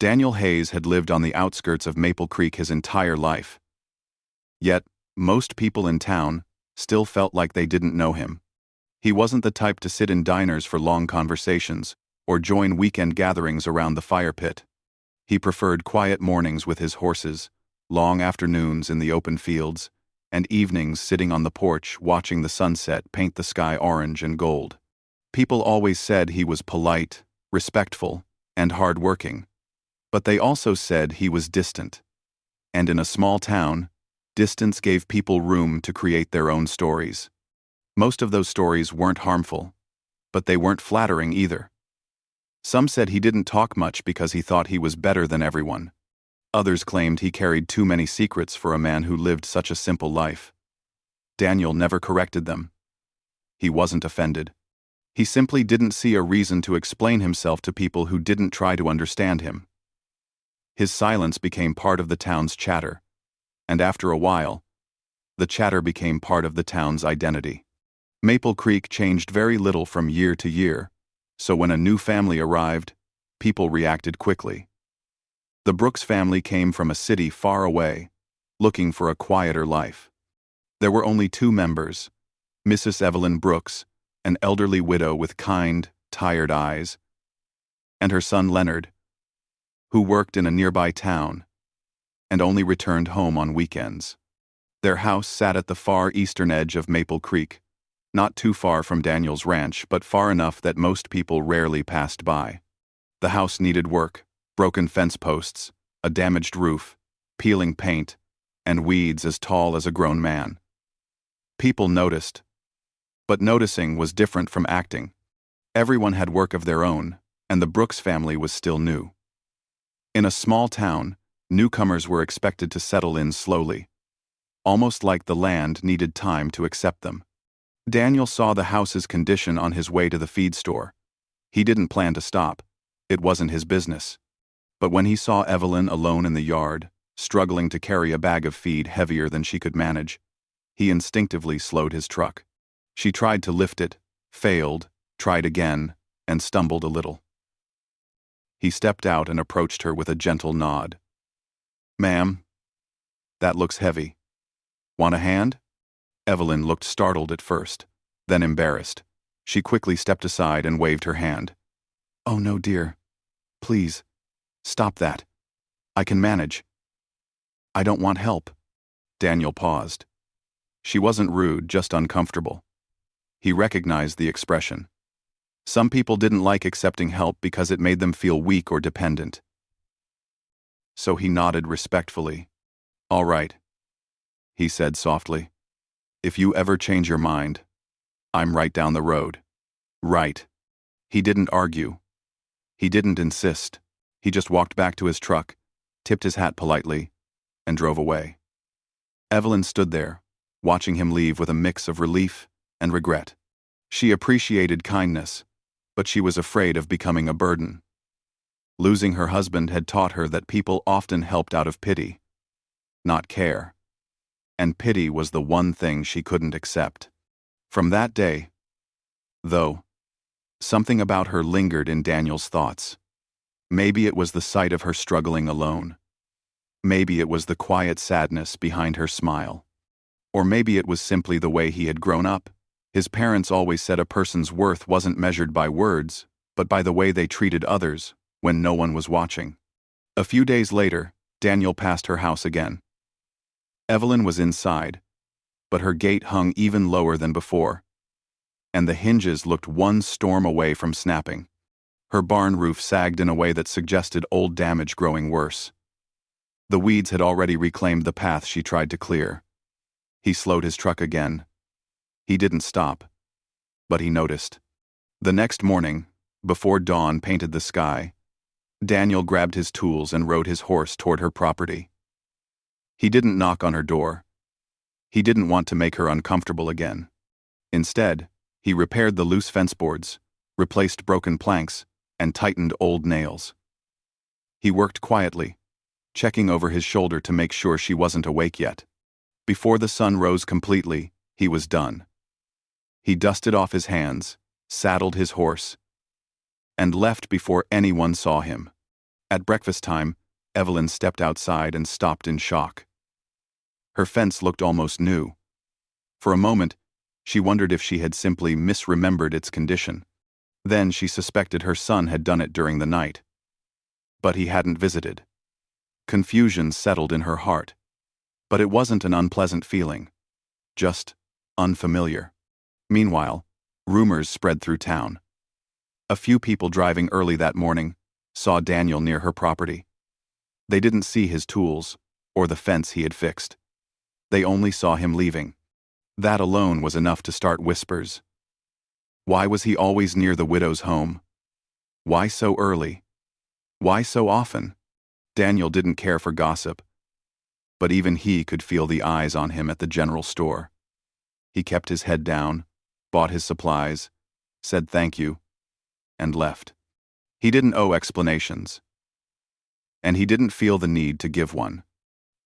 Daniel Hayes had lived on the outskirts of Maple Creek his entire life. Yet, most people in town still felt like they didn't know him. He wasn't the type to sit in diners for long conversations or join weekend gatherings around the fire pit. He preferred quiet mornings with his horses, long afternoons in the open fields, and evenings sitting on the porch watching the sunset paint the sky orange and gold. People always said he was polite, respectful, and hard-working, but they also said he was distant. And in a small town, distance gave people room to create their own stories. Most of those stories weren't harmful, but they weren't flattering either. Some said he didn't talk much because he thought he was better than everyone. Others claimed he carried too many secrets for a man who lived such a simple life. Daniel never corrected them. He wasn't offended. He simply didn't see a reason to explain himself to people who didn't try to understand him. His silence became part of the town's chatter, and after a while, the chatter became part of the town's identity. Maple Creek changed very little from year to year, so when a new family arrived, people reacted quickly. The Brooks family came from a city far away, looking for a quieter life. There were only two members, Mrs. Evelyn Brooks, an elderly widow with kind, tired eyes, and her son Leonard, who worked in a nearby town and only returned home on weekends. Their house sat at the far eastern edge of Maple Creek, not too far from Daniel's ranch, but far enough that most people rarely passed by. The house needed work, broken fence posts, a damaged roof, peeling paint, and weeds as tall as a grown man. People noticed, but noticing was different from acting. Everyone had work of their own, and the Brooks family was still new. In a small town, newcomers were expected to settle in slowly, almost like the land needed time to accept them. Daniel saw the house's condition on his way to the feed store. He didn't plan to stop. It wasn't his business. But when he saw Evelyn alone in the yard, struggling to carry a bag of feed heavier than she could manage, he instinctively slowed his truck. She tried to lift it, failed, tried again, and stumbled a little. He stepped out and approached her with a gentle nod. "Ma'am, that looks heavy. Want a hand?" Evelyn looked startled at first, then embarrassed. She quickly stepped aside and waved her hand. "Oh no, dear. Please, stop that. I can manage." "I don't want help." Daniel paused. She wasn't rude, just uncomfortable. He recognized the expression. Some people didn't like accepting help because it made them feel weak or dependent. So he nodded respectfully. "All right," he said softly. "If you ever change your mind, I'm right down the road." Right. He didn't argue. He didn't insist. He just walked back to his truck, tipped his hat politely, and drove away. Evelyn stood there, watching him leave with a mix of relief and regret. She appreciated kindness, but she was afraid of becoming a burden. Losing her husband had taught her that people often helped out of pity, not care. And pity was the one thing she couldn't accept. From that day, though, something about her lingered in Daniel's thoughts. Maybe it was the sight of her struggling alone. Maybe it was the quiet sadness behind her smile. Or maybe it was simply the way he had grown up. His parents always said a person's worth wasn't measured by words, but by the way they treated others when no one was watching. A few days later, Daniel passed her house again. Evelyn was inside, but her gate hung even lower than before, and the hinges looked one storm away from snapping. Her barn roof sagged in a way that suggested old damage growing worse. The weeds had already reclaimed the path she tried to clear. He slowed his truck again. He didn't stop, but he noticed. The next morning, before dawn painted the sky, Daniel grabbed his tools and rode his horse toward her property. He didn't knock on her door. He didn't want to make her uncomfortable again. Instead, he repaired the loose fence boards, replaced broken planks, and tightened old nails. He worked quietly, checking over his shoulder to make sure she wasn't awake yet. Before the sun rose completely, he was done. He dusted off his hands, saddled his horse, and left before anyone saw him. At breakfast time, Evelyn stepped outside and stopped in shock. Her fence looked almost new. For a moment, she wondered if she had simply misremembered its condition. Then she suspected her son had done it during the night. But he hadn't visited. Confusion settled in her heart. But it wasn't an unpleasant feeling. Just unfamiliar. Meanwhile, rumors spread through town. A few people driving early that morning saw Daniel near her property. They didn't see his tools or the fence he had fixed. They only saw him leaving. That alone was enough to start whispers. Why was he always near the widow's home? Why so early? Why so often? Daniel didn't care for gossip, but even he could feel the eyes on him at the general store. He kept his head down, bought his supplies, said thank you, and left. He didn't owe explanations. And he didn't feel the need to give one.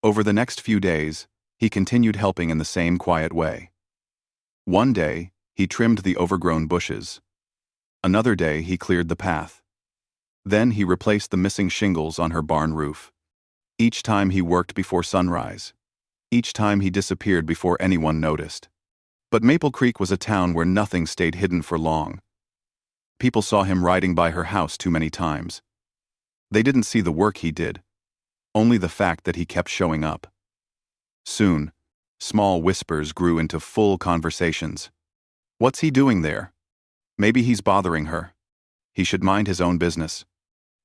Over the next few days, he continued helping in the same quiet way. One day, he trimmed the overgrown bushes. Another day, he cleared the path. Then he replaced the missing shingles on her barn roof. Each time he worked before sunrise. Each time he disappeared before anyone noticed. But Maple Creek was a town where nothing stayed hidden for long. People saw him riding by her house too many times. They didn't see the work he did, only the fact that he kept showing up. Soon, small whispers grew into full conversations. What's he doing there? Maybe he's bothering her. He should mind his own business.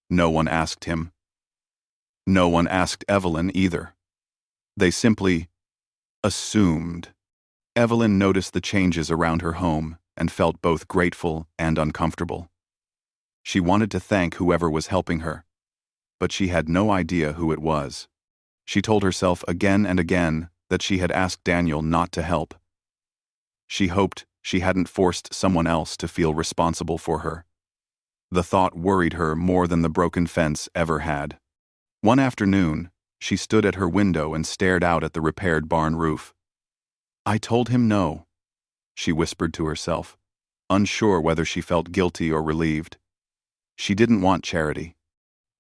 No one asked him. No one asked Evelyn either. They simply assumed. Evelyn noticed the changes around her home and felt both grateful and uncomfortable. She wanted to thank whoever was helping her, but she had no idea who it was. She told herself again and again that she had asked Daniel not to help. She hoped she hadn't forced someone else to feel responsible for her. The thought worried her more than the broken fence ever had. One afternoon, she stood at her window and stared out at the repaired barn roof. "I told him no," she whispered to herself, unsure whether she felt guilty or relieved. She didn't want charity,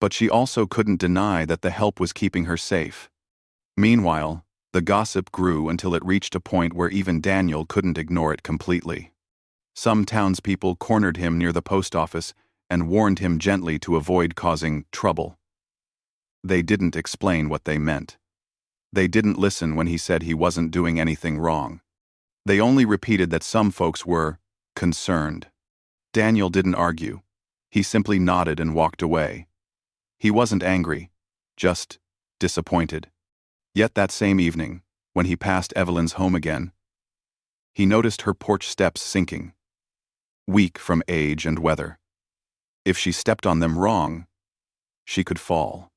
but she also couldn't deny that the help was keeping her safe. Meanwhile, the gossip grew until it reached a point where even Daniel couldn't ignore it completely. Some townspeople cornered him near the post office and warned him gently to avoid causing trouble. They didn't explain what they meant. They didn't listen when he said he wasn't doing anything wrong. They only repeated that some folks were concerned. Daniel didn't argue. He simply nodded and walked away. He wasn't angry, just disappointed. Yet that same evening, when he passed Evelyn's home again, he noticed her porch steps sinking, weak from age and weather. If she stepped on them wrong, she could fall.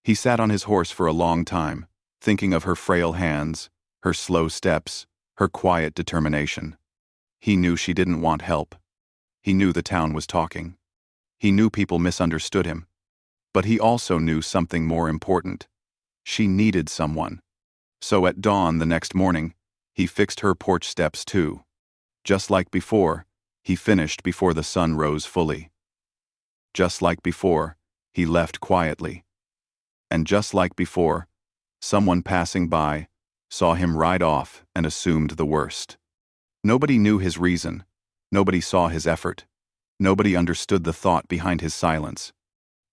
He sat on his horse for a long time, thinking of her frail hands, her slow steps, her quiet determination. He knew she didn't want help. He knew the town was talking. He knew people misunderstood him. But he also knew something more important. She needed someone. So at dawn the next morning, he fixed her porch steps too. Just like before, he finished before the sun rose fully. Just like before, he left quietly. And just like before, someone passing by saw him ride off and assumed the worst. Nobody knew his reason. Nobody saw his effort. Nobody understood the thought behind his silence.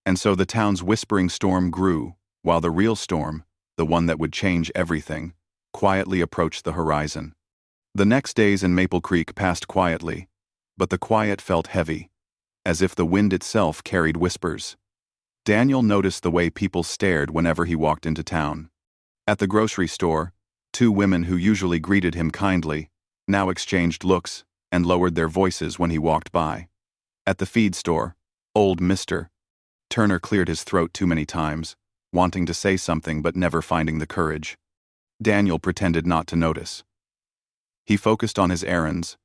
And so the town's whispering storm grew, while the real storm, the one that would change everything, quietly approached the horizon. The next days in Maple Creek passed quietly, but the quiet felt heavy, as if the wind itself carried whispers. Daniel noticed the way people stared whenever he walked into town. At the grocery store, two women who usually greeted him kindly now exchanged looks and lowered their voices when he walked by. At the feed store, old Mr. Turner cleared his throat too many times, wanting to say something but never finding the courage. Daniel pretended not to notice. He focused on his errands,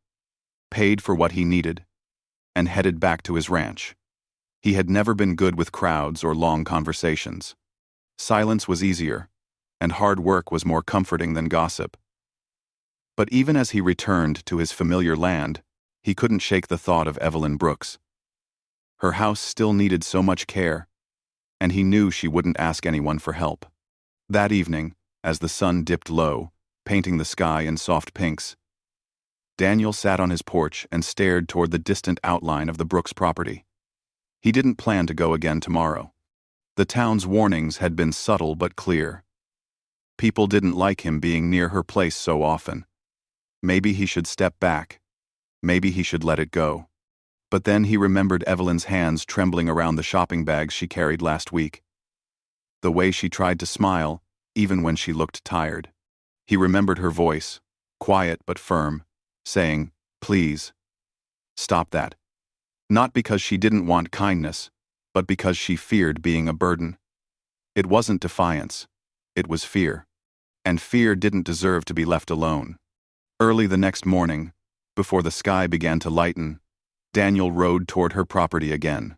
paid for what he needed, and headed back to his ranch. He had never been good with crowds or long conversations. Silence was easier, and hard work was more comforting than gossip. But even as he returned to his familiar land, he couldn't shake the thought of Evelyn Brooks. Her house still needed so much care. and he knew she wouldn't ask anyone for help. That evening, as the sun dipped low, painting the sky in soft pinks, Daniel sat on his porch and stared toward the distant outline of the Brooks property. He didn't plan to go again tomorrow. The town's warnings had been subtle but clear. People didn't like him being near her place so often. Maybe he should step back. Maybe he should let it go. But then he remembered Evelyn's hands trembling around the shopping bags she carried last week. The way she tried to smile, even when she looked tired. He remembered her voice, quiet but firm, saying, "Please, stop that." Not because she didn't want kindness, but because she feared being a burden. It wasn't defiance. It was fear. And fear didn't deserve to be left alone. Early the next morning, before the sky began to lighten, Daniel rode toward her property again.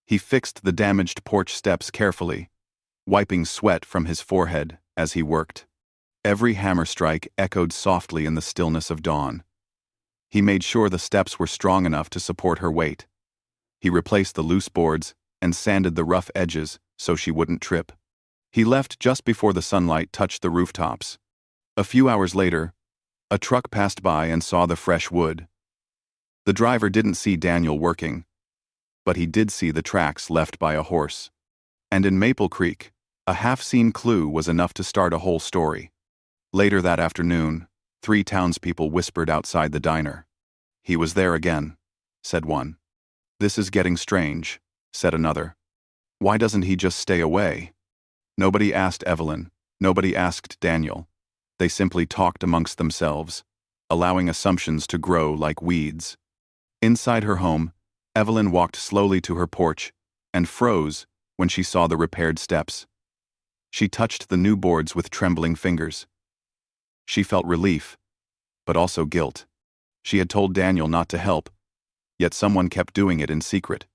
He fixed the damaged porch steps carefully, wiping sweat from his forehead as he worked. Every hammer strike echoed softly in the stillness of dawn. He made sure the steps were strong enough to support her weight. He replaced the loose boards and sanded the rough edges so she wouldn't trip. He left just before the sunlight touched the rooftops. A few hours later, a truck passed by and saw the fresh wood. The driver didn't see Daniel working, but he did see the tracks left by a horse. And in Maple Creek, a half-seen clue was enough to start a whole story. Later that afternoon, 3 townspeople whispered outside the diner. "He was there again," said one. "This is getting strange," said another. "Why doesn't he just stay away?" Nobody asked Evelyn. Nobody asked Daniel. They simply talked amongst themselves, allowing assumptions to grow like weeds. Inside her home, Evelyn walked slowly to her porch and froze when she saw the repaired steps. She touched the new boards with trembling fingers. She felt relief, but also guilt. She had told Daniel not to help, yet someone kept doing it in secret.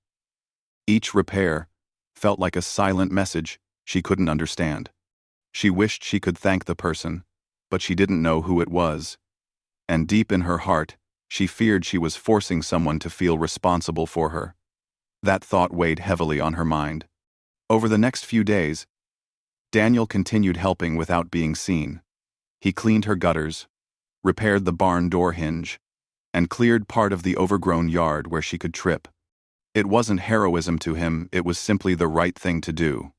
Each repair felt like a silent message she couldn't understand. She wished she could thank the person, but she didn't know who it was. And deep in her heart, she feared she was forcing someone to feel responsible for her. That thought weighed heavily on her mind. Over the next few days, Daniel continued helping without being seen. He cleaned her gutters, repaired the barn door hinge, and cleared part of the overgrown yard where she could trip. It wasn't heroism to him, it was simply the right thing to do.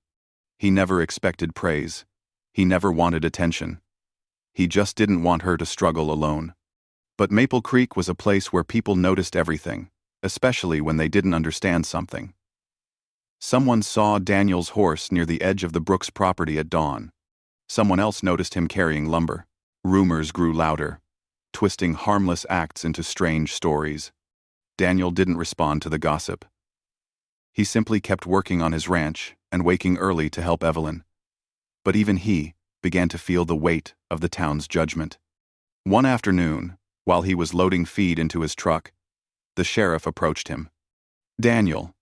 He never expected praise. He never wanted attention. He just didn't want her to struggle alone. But Maple Creek was a place where people noticed everything, especially when they didn't understand something. Someone saw Daniel's horse near the edge of the Brooks property at dawn. Someone else noticed him carrying lumber. Rumors grew louder, twisting harmless acts into strange stories. Daniel didn't respond to the gossip. He simply kept working on his ranch and waking early to help Evelyn. But even he began to feel the weight of the town's judgment. One afternoon, while he was loading feed into his truck, the sheriff approached him. "Daniel,"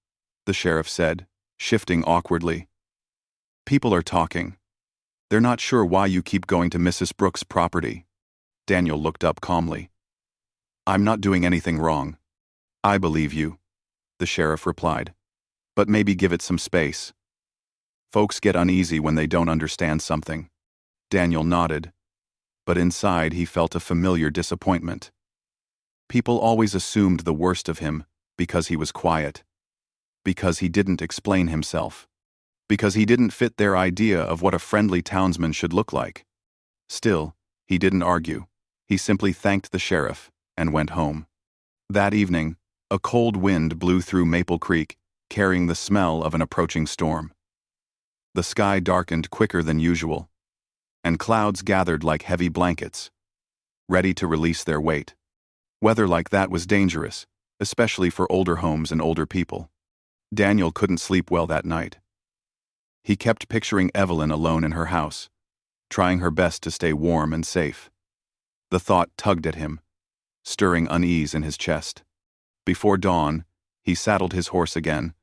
the sheriff said, shifting awkwardly. "People are talking. They're not sure why you keep going to Mrs. Brooks' property." Daniel looked up calmly. "I'm not doing anything wrong." "I believe you," the sheriff replied. "But maybe give it some space. Folks get uneasy when they don't understand something." Daniel nodded, but inside he felt a familiar disappointment. People always assumed the worst of him because he was quiet, because he didn't explain himself, because he didn't fit their idea of what a friendly townsman should look like. Still, he didn't argue. He simply thanked the sheriff and went home. That evening, a cold wind blew through Maple Creek, carrying the smell of an approaching storm. The sky darkened quicker than usual, and clouds gathered like heavy blankets, ready to release their weight. Weather like that was dangerous, especially for older homes and older people. Daniel couldn't sleep well that night. He kept picturing Evelyn alone in her house, trying her best to stay warm and safe. The thought tugged at him, stirring unease in his chest. Before dawn, he saddled his horse again.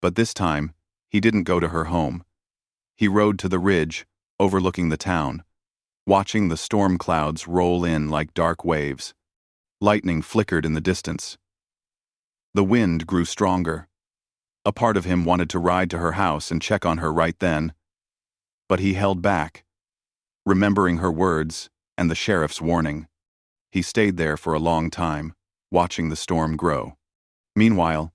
But this time, he didn't go to her home. He rode to the ridge, overlooking the town, watching the storm clouds roll in like dark waves. Lightning flickered in the distance. The wind grew stronger. A part of him wanted to ride to her house and check on her right then, but he held back, remembering her words and the sheriff's warning. He stayed there for a long time, watching the storm grow. Meanwhile,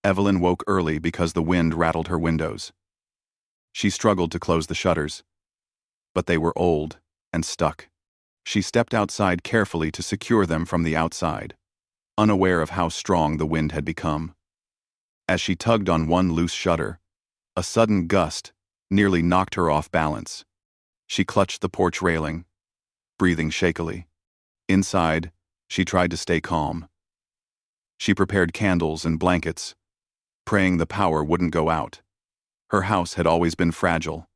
Evelyn woke early because the wind rattled her windows. She struggled to close the shutters, but they were old and stuck. She stepped outside carefully to secure them from the outside, unaware of how strong the wind had become. As she tugged on one loose shutter, a sudden gust nearly knocked her off balance. She clutched the porch railing, breathing shakily. Inside, she tried to stay calm. She prepared candles and blankets, praying the power wouldn't go out. Her house had always been fragile,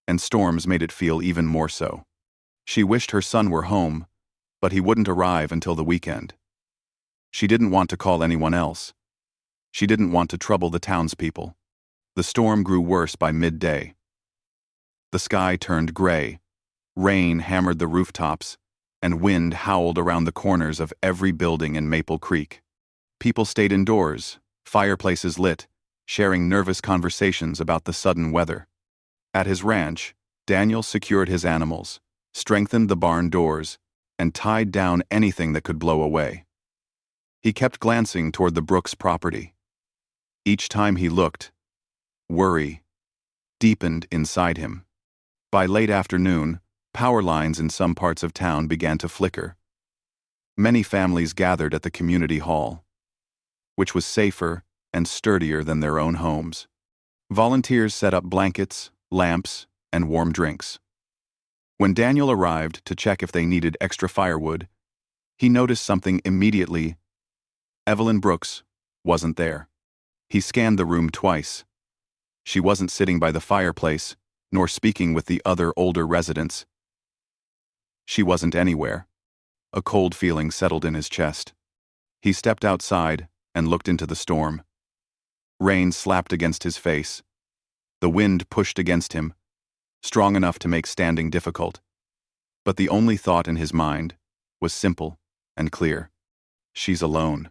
and storms made it feel even more so. She wished her son were home, but he wouldn't arrive until the weekend. She didn't want to call anyone else. She didn't want to trouble the townspeople. The storm grew worse by midday. The sky turned gray, rain hammered the rooftops, and wind howled around the corners of every building in Maple Creek. People stayed indoors, fireplaces lit, sharing nervous conversations about the sudden weather. At his ranch, Daniel secured his animals, strengthened the barn doors, and tied down anything that could blow away. He kept glancing toward the Brooks property. Each time he looked, worry deepened inside him. By late afternoon, power lines in some parts of town began to flicker. Many families gathered at the community hall, which was safer and sturdier than their own homes. Volunteers set up blankets, lamps, and warm drinks. When Daniel arrived to check if they needed extra firewood, he noticed something immediately. Evelyn Brooks wasn't there. He scanned the room twice. She wasn't sitting by the fireplace, nor speaking with the other older residents. She wasn't anywhere. A cold feeling settled in his chest. He stepped outside and looked into the storm. Rain slapped against his face. The wind pushed against him, strong enough to make standing difficult. But the only thought in his mind was simple and clear. She's alone.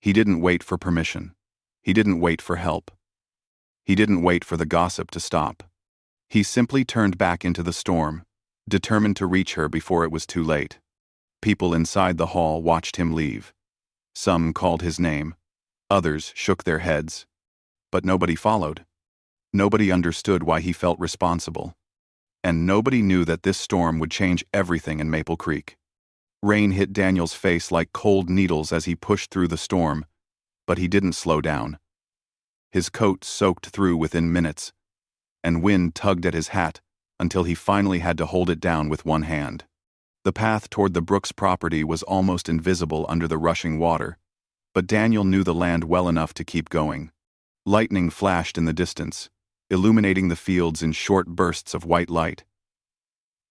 He didn't wait for permission. He didn't wait for help. He didn't wait for the gossip to stop. He simply turned back into the storm, determined to reach her before it was too late. People inside the hall watched him leave. Some called his name. Others shook their heads. But nobody followed. Nobody understood why he felt responsible. And nobody knew that this storm would change everything in Maple Creek. Rain hit Daniel's face like cold needles as he pushed through the storm, but he didn't slow down. His coat soaked through within minutes, and wind tugged at his hat until he finally had to hold it down with one hand. The path toward the Brooks property was almost invisible under the rushing water, but Daniel knew the land well enough to keep going. Lightning flashed in the distance, illuminating the fields in short bursts of white light.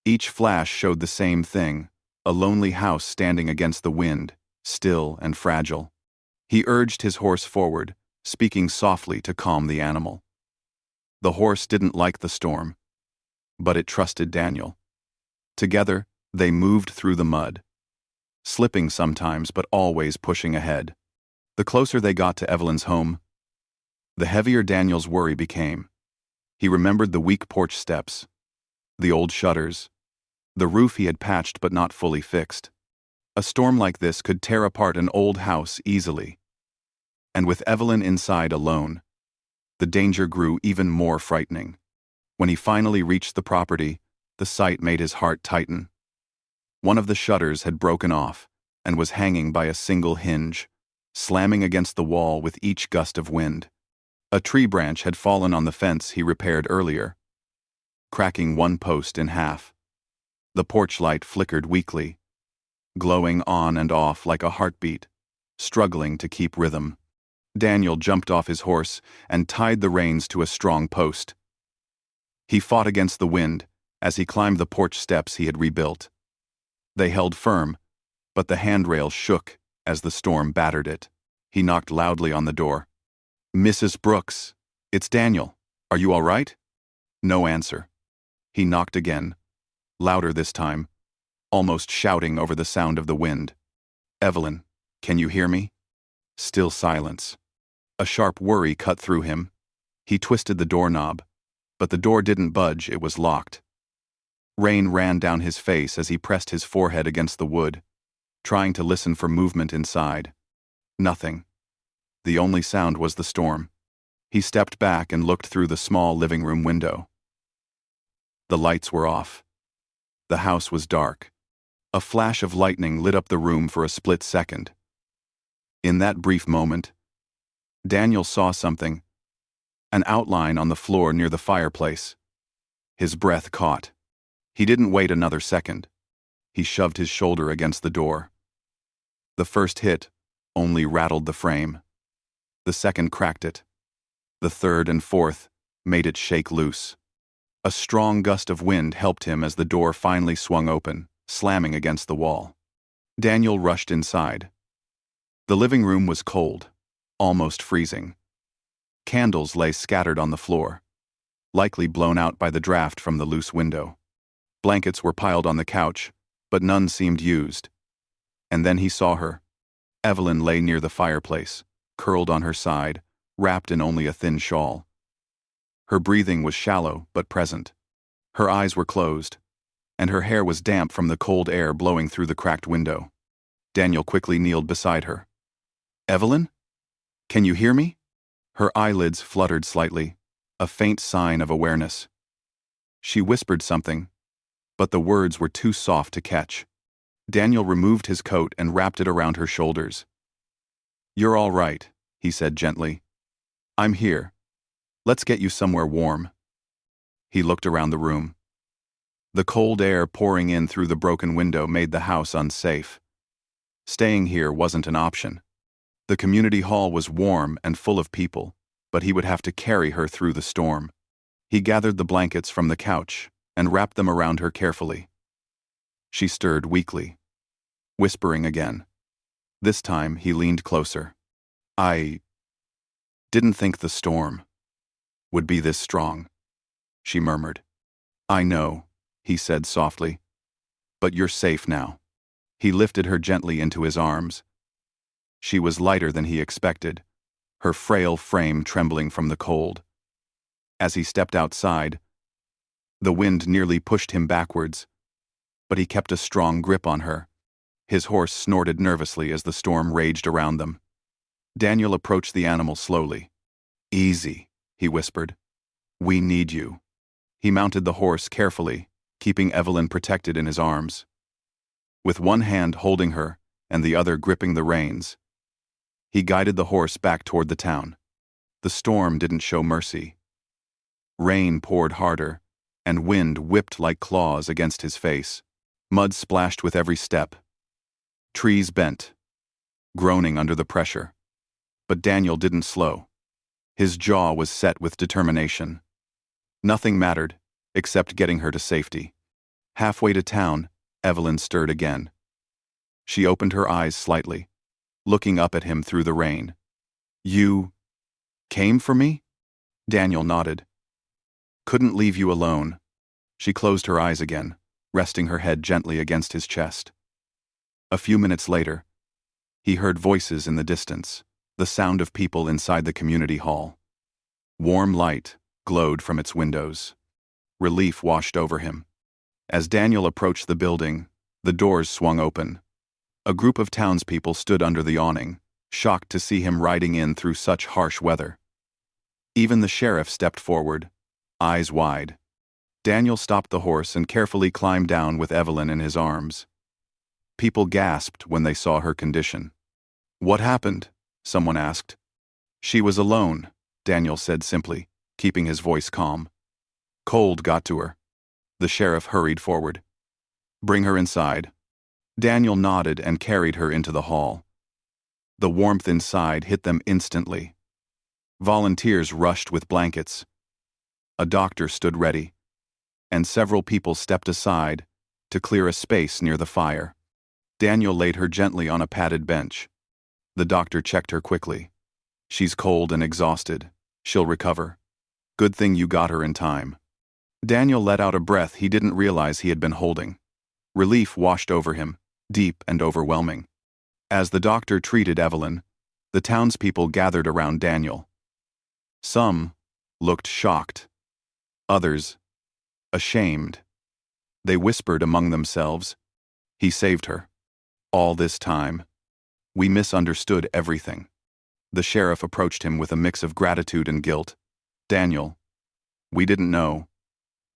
Each flash showed the same thing, a lonely house standing against the wind, still and fragile. He urged his horse forward, speaking softly to calm the animal. The horse didn't like the storm, but it trusted Daniel. Together, they moved through the mud, slipping sometimes but always pushing ahead. The closer they got to Evelyn's home, the heavier Daniel's worry became. He remembered the weak porch steps, the old shutters, the roof he had patched but not fully fixed. A storm like this could tear apart an old house easily. And with Evelyn inside alone, the danger grew even more frightening. When he finally reached the property, the sight made his heart tighten. One of the shutters had broken off and was hanging by a single hinge, slamming against the wall with each gust of wind. A tree branch had fallen on the fence he repaired earlier, cracking one post in half. The porch light flickered weakly, glowing on and off like a heartbeat, struggling to keep rhythm. Daniel jumped off his horse and tied the reins to a strong post. He fought against the wind as he climbed the porch steps he had rebuilt. They held firm, but the handrail shook as the storm battered it. He knocked loudly on the door. "Mrs. Brooks, it's Daniel. Are you all right?" No answer. He knocked again, louder this time, almost shouting over the sound of the wind. "Evelyn, can you hear me?" Still silence. A sharp worry cut through him. He twisted the doorknob, but the door didn't budge, it was locked. Rain ran down his face as he pressed his forehead against the wood, trying to listen for movement inside. Nothing. The only sound was the storm. He stepped back and looked through the small living room window. The lights were off. The house was dark. A flash of lightning lit up the room for a split second. In that brief moment, Daniel saw something, an outline on the floor near the fireplace. His breath caught. He didn't wait another second. He shoved his shoulder against the door. The first hit only rattled the frame. The second cracked it. The third and fourth made it shake loose. A strong gust of wind helped him as the door finally swung open, slamming against the wall. Daniel rushed inside. The living room was cold, almost freezing. Candles lay scattered on the floor, likely blown out by the draft from the loose window. Blankets were piled on the couch, but none seemed used. And then he saw her. Evelyn lay near the fireplace, curled on her side, wrapped in only a thin shawl. Her breathing was shallow but present. Her eyes were closed, and her hair was damp from the cold air blowing through the cracked window. Daniel quickly kneeled beside her. "Evelyn? Can you hear me?" Her eyelids fluttered slightly, a faint sign of awareness. She whispered something, but the words were too soft to catch. Daniel removed his coat and wrapped it around her shoulders. "You're all right," he said gently. "I'm here. Let's get you somewhere warm." He looked around the room. The cold air pouring in through the broken window made the house unsafe. Staying here wasn't an option. The community hall was warm and full of people, but he would have to carry her through the storm. He gathered the blankets from the couch and wrapped them around her carefully. She stirred weakly, whispering again. This time he leaned closer. "I didn't think the storm would be this strong," she murmured. "I know," he said softly. "But you're safe now." He lifted her gently into his arms. She was lighter than he expected, her frail frame trembling from the cold. As he stepped outside, the wind nearly pushed him backwards, but he kept a strong grip on her. His horse snorted nervously as the storm raged around them. Daniel approached the animal slowly. "Easy," he whispered. "We need you." He mounted the horse carefully, keeping Evelyn protected in his arms. With one hand holding her and the other gripping the reins, he guided the horse back toward the town. The storm didn't show mercy. Rain poured harder, and wind whipped like claws against his face. Mud splashed with every step. Trees bent, groaning under the pressure. But Daniel didn't slow. His jaw was set with determination. Nothing mattered, except getting her to safety. Halfway to town, Evelyn stirred again. She opened her eyes slightly, looking up at him through the rain. "You came for me?" Daniel nodded. "Couldn't leave you alone." She closed her eyes again, resting her head gently against his chest. A few minutes later, he heard voices in the distance, the sound of people inside the community hall. Warm light glowed from its windows. Relief washed over him. As Daniel approached the building, the doors swung open. A group of townspeople stood under the awning, shocked to see him riding in through such harsh weather. Even the sheriff stepped forward, eyes wide. Daniel stopped the horse and carefully climbed down with Evelyn in his arms. People gasped when they saw her condition. "What happened?" someone asked. "She was alone," Daniel said simply, keeping his voice calm. "Cold got to her." The sheriff hurried forward. "Bring her inside." Daniel nodded and carried her into the hall. The warmth inside hit them instantly. Volunteers rushed with blankets. A doctor stood ready, and several people stepped aside to clear a space near the fire. Daniel laid her gently on a padded bench. The doctor checked her quickly. "She's cold and exhausted. She'll recover. Good thing you got her in time." Daniel let out a breath he didn't realize he had been holding. Relief washed over him, deep and overwhelming. As the doctor treated Evelyn, The townspeople gathered around Daniel. Some looked shocked, others ashamed. They whispered among themselves, "He saved her. All this time, we misunderstood everything." The sheriff approached him with a mix of gratitude and guilt. "Daniel, we didn't know.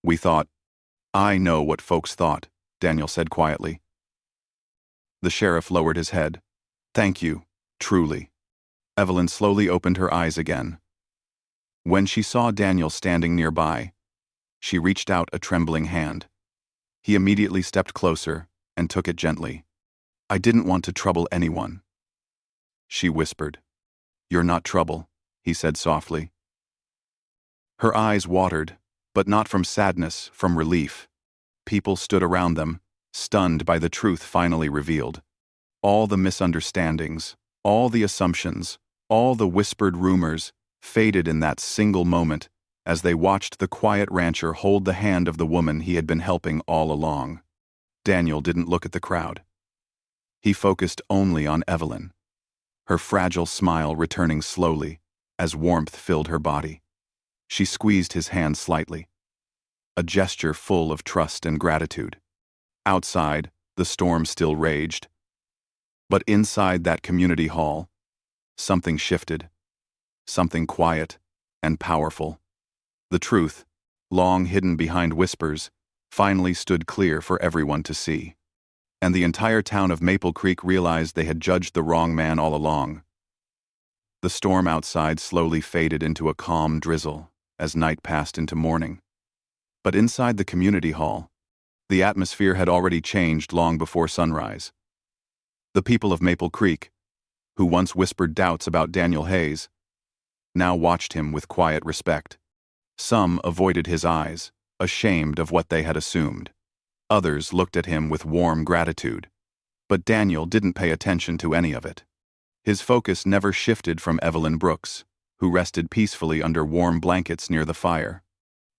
We thought—" "I know what folks thought," Daniel said quietly. The sheriff lowered his head. "Thank you, truly." Evelyn slowly opened her eyes again. When she saw Daniel standing nearby, she reached out a trembling hand. He immediately stepped closer and took it gently. "I didn't want to trouble anyone," she whispered. "You're not trouble," he said softly. Her eyes watered, but not from sadness, from relief. People stood around them, stunned by the truth finally revealed. All the misunderstandings, all the assumptions, all the whispered rumors faded in that single moment as they watched the quiet rancher hold the hand of the woman he had been helping all along. Daniel didn't look at the crowd. He focused only on Evelyn, her fragile smile returning slowly as warmth filled her body. She squeezed his hand slightly, a gesture full of trust and gratitude. Outside, the storm still raged. But inside that community hall, something shifted, something quiet and powerful. The truth, long hidden behind whispers, finally stood clear for everyone to see. And the entire town of Maple Creek realized they had judged the wrong man all along. The storm outside slowly faded into a calm drizzle as night passed into morning. But inside the community hall, the atmosphere had already changed long before sunrise. The people of Maple Creek, who once whispered doubts about Daniel Hayes, now watched him with quiet respect. Some avoided his eyes, ashamed of what they had assumed. Others looked at him with warm gratitude. But Daniel didn't pay attention to any of it. His focus never shifted from Evelyn Brooks, who rested peacefully under warm blankets near the fire.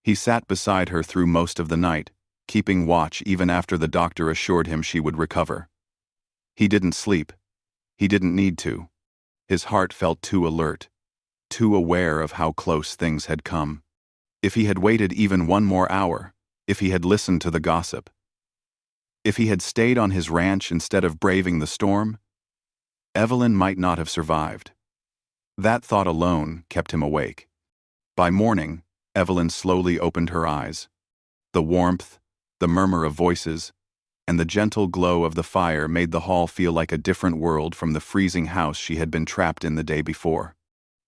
He sat beside her through most of the night, keeping watch even after the doctor assured him she would recover. He didn't sleep. He didn't need to. His heart felt too alert, too aware of how close things had come. If he had waited even one more hour, if he had listened to the gossip, if he had stayed on his ranch instead of braving the storm, Evelyn might not have survived. That thought alone kept him awake. By morning, Evelyn slowly opened her eyes. The warmth, the murmur of voices, and the gentle glow of the fire made the hall feel like a different world from the freezing house she had been trapped in the day before.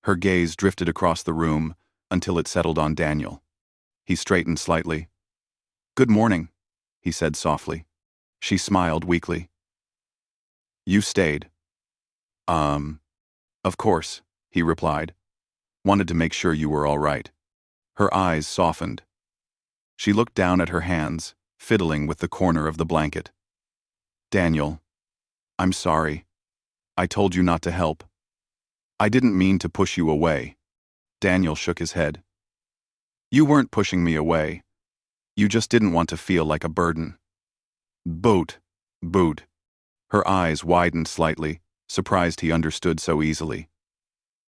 Her gaze drifted across the room until it settled on Daniel. He straightened slightly. "Good morning," he said softly. She smiled weakly. "You stayed." Of course," he replied. "Wanted to make sure you were all right." Her eyes softened. She looked down at her hands, fiddling with the corner of the blanket. "Daniel, I'm sorry. I told you not to help. I didn't mean to push you away." Daniel shook his head. "You weren't pushing me away. You just didn't want to feel like a burden." Boot. Her eyes widened slightly, surprised he understood so easily.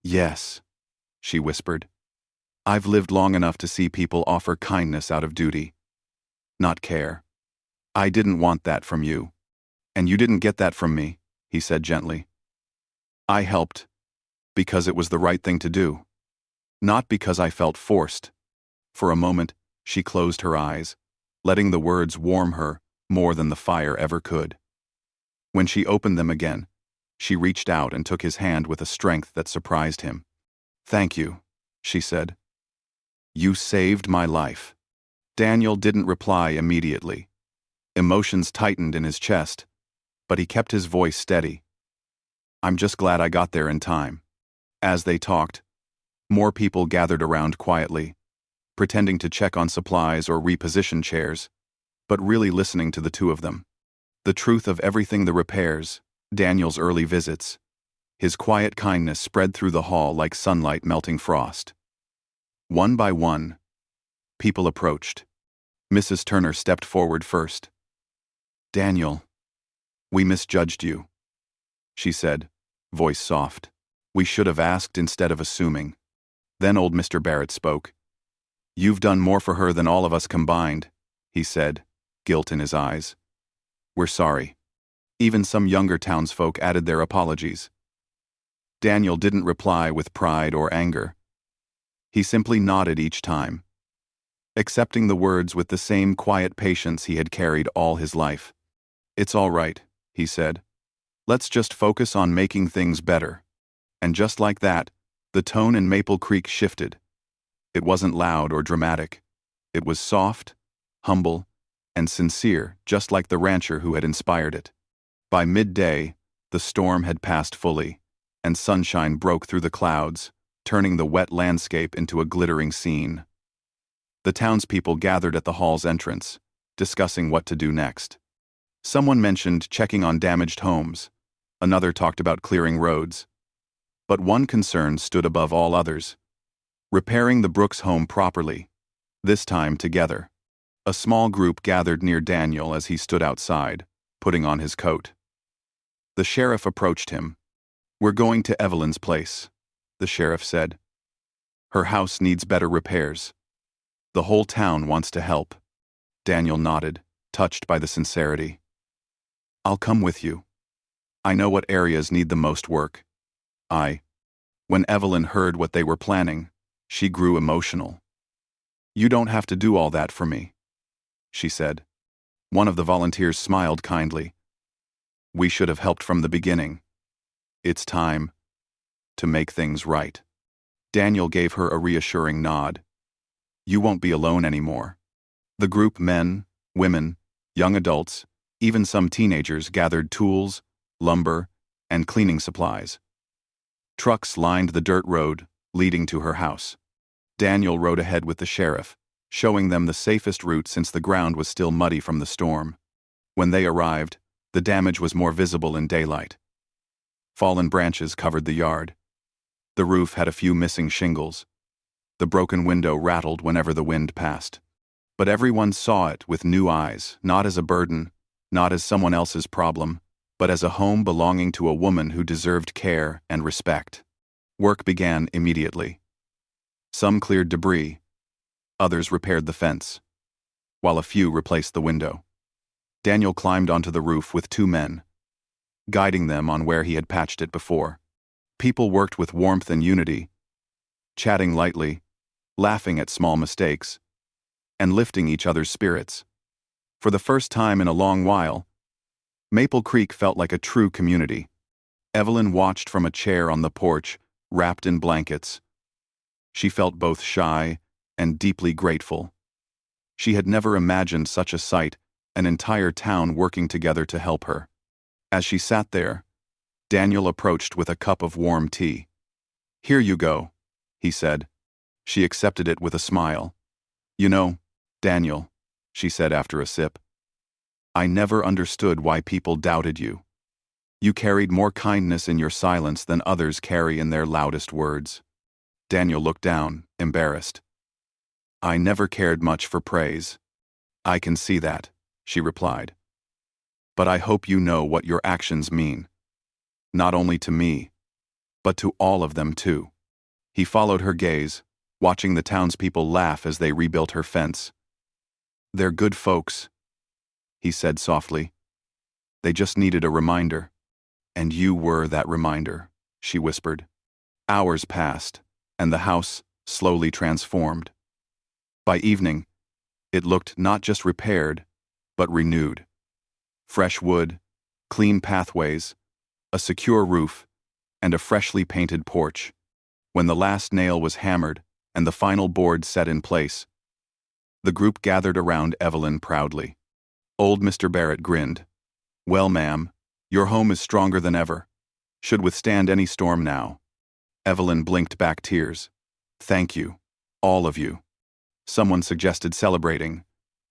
"Yes," she whispered. "I've lived long enough to see people offer kindness out of duty, not care. I didn't want that from you. And you didn't get that from me," he said gently. "I helped because it was the right thing to do, not because I felt forced." For a moment, she closed her eyes, letting the words warm her more than the fire ever could. When she opened them again, she reached out and took his hand with a strength that surprised him. "Thank you," she said. "You saved my life." Daniel didn't reply immediately. Emotions tightened in his chest, but he kept his voice steady. "I'm just glad I got there in time." As they talked, more people gathered around quietly, pretending to check on supplies or reposition chairs, but really listening to the two of them. The truth of everything, the repairs, Daniel's early visits, his quiet kindness spread through the hall like sunlight melting frost. One by one, people approached. Mrs. Turner stepped forward first. "Daniel, we misjudged you," she said, voice soft. We should have asked instead of assuming. Then old Mr. Barrett spoke. You've done more for her than all of us combined, he said, guilt in his eyes. We're sorry. Even some younger townsfolk added their apologies. Daniel didn't reply with pride or anger. He simply nodded each time, accepting the words with the same quiet patience he had carried all his life. It's all right, he said. Let's just focus on making things better. And just like that, the tone in Maple Creek shifted. It wasn't loud or dramatic. It was soft, humble, and sincere, just like the rancher who had inspired it. By midday, the storm had passed fully, and sunshine broke through the clouds, turning the wet landscape into a glittering scene. The townspeople gathered at the hall's entrance, discussing what to do next. Someone mentioned checking on damaged homes. Another talked about clearing roads. But one concern stood above all others: repairing the Brooks home properly, this time together. A small group gathered near Daniel as he stood outside, putting on his coat. The sheriff approached him. We're going to Evelyn's place, the sheriff said. Her house needs better repairs. The whole town wants to help. Daniel nodded, touched by the sincerity. I'll come with you. I know what areas need the most work. When Evelyn heard what they were planning, she grew emotional. You don't have to do all that for me, she said. One of the volunteers smiled kindly. We should have helped from the beginning. It's time to make things right. Daniel gave her a reassuring nod. You won't be alone anymore. The group, men, women, young adults, even some teenagers, gathered tools, lumber, and cleaning supplies. Trucks lined the dirt road leading to her house. Daniel rode ahead with the sheriff, showing them the safest route since the ground was still muddy from the storm. When they arrived, the damage was more visible in daylight. Fallen branches covered the yard. The roof had a few missing shingles. The broken window rattled whenever the wind passed. But everyone saw it with new eyes, not as a burden, not as someone else's problem, but as a home belonging to a woman who deserved care and respect. Work began immediately. Some cleared debris, others repaired the fence, while a few replaced the window. Daniel climbed onto the roof with two men, guiding them on where he had patched it before. People worked with warmth and unity, chatting lightly, laughing at small mistakes, and lifting each other's spirits. For the first time in a long while, Maple Creek felt like a true community. Evelyn watched from a chair on the porch, wrapped in blankets. She felt both shy and deeply grateful. She had never imagined such a sight, an entire town working together to help her. As she sat there, Daniel approached with a cup of warm tea. Here you go, he said. She accepted it with a smile. You know, Daniel, she said after a sip, I never understood why people doubted you. You carried more kindness in your silence than others carry in their loudest words. Daniel looked down, embarrassed. I never cared much for praise. I can see that, she replied. But I hope you know what your actions mean. Not only to me, but to all of them too. He followed her gaze, watching the townspeople laugh as they rebuilt her fence. They're good folks, he said softly. They just needed a reminder. And you were that reminder, she whispered. Hours passed, and the house slowly transformed. By evening, it looked not just repaired, but renewed. Fresh wood, clean pathways, a secure roof, and a freshly painted porch. When the last nail was hammered and the final board set in place, the group gathered around Evelyn proudly. Old Mr. Barrett grinned. Well, ma'am, your home is stronger than ever. Should withstand any storm now. Evelyn blinked back tears. Thank you, all of you. Someone suggested celebrating,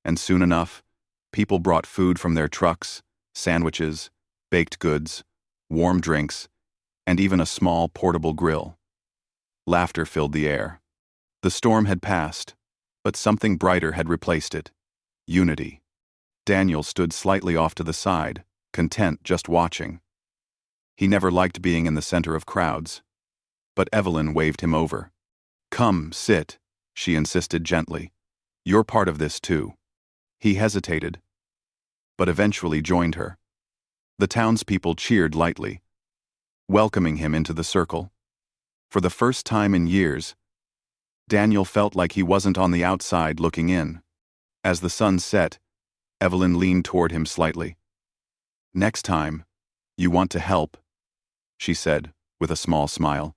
and soon enough, people brought food from their trucks, sandwiches, baked goods, warm drinks, and even a small portable grill. Laughter filled the air. The storm had passed, but something brighter had replaced it. Unity. Daniel stood slightly off to the side, content just watching. He never liked being in the center of crowds. but Evelyn waved him over. "Come, sit," she insisted gently. "You're part of this too." He hesitated, but eventually joined her. The townspeople cheered lightly, welcoming him into the circle. For the first time in years, Daniel felt like he wasn't on the outside looking in. As the sun set, Evelyn leaned toward him slightly. "Next time, you want to help," she said, with a small smile.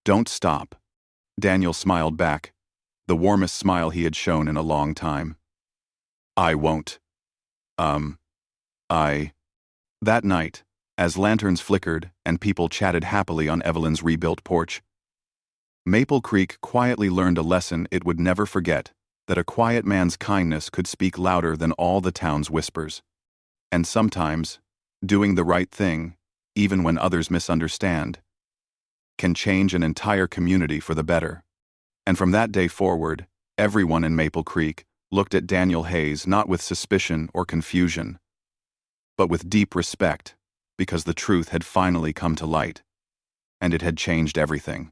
"Don't stop." Daniel smiled back, the warmest smile he had shown in a long time. "I won't. I..." That night, as lanterns flickered and people chatted happily on Evelyn's rebuilt porch, Maple Creek quietly learned a lesson it would never forget, that a quiet man's kindness could speak louder than all the town's whispers. And sometimes, doing the right thing, even when others misunderstand, can change an entire community for the better. And from that day forward, everyone in Maple Creek looked at Daniel Hayes not with suspicion or confusion, but with deep respect, because the truth had finally come to light, and it had changed everything.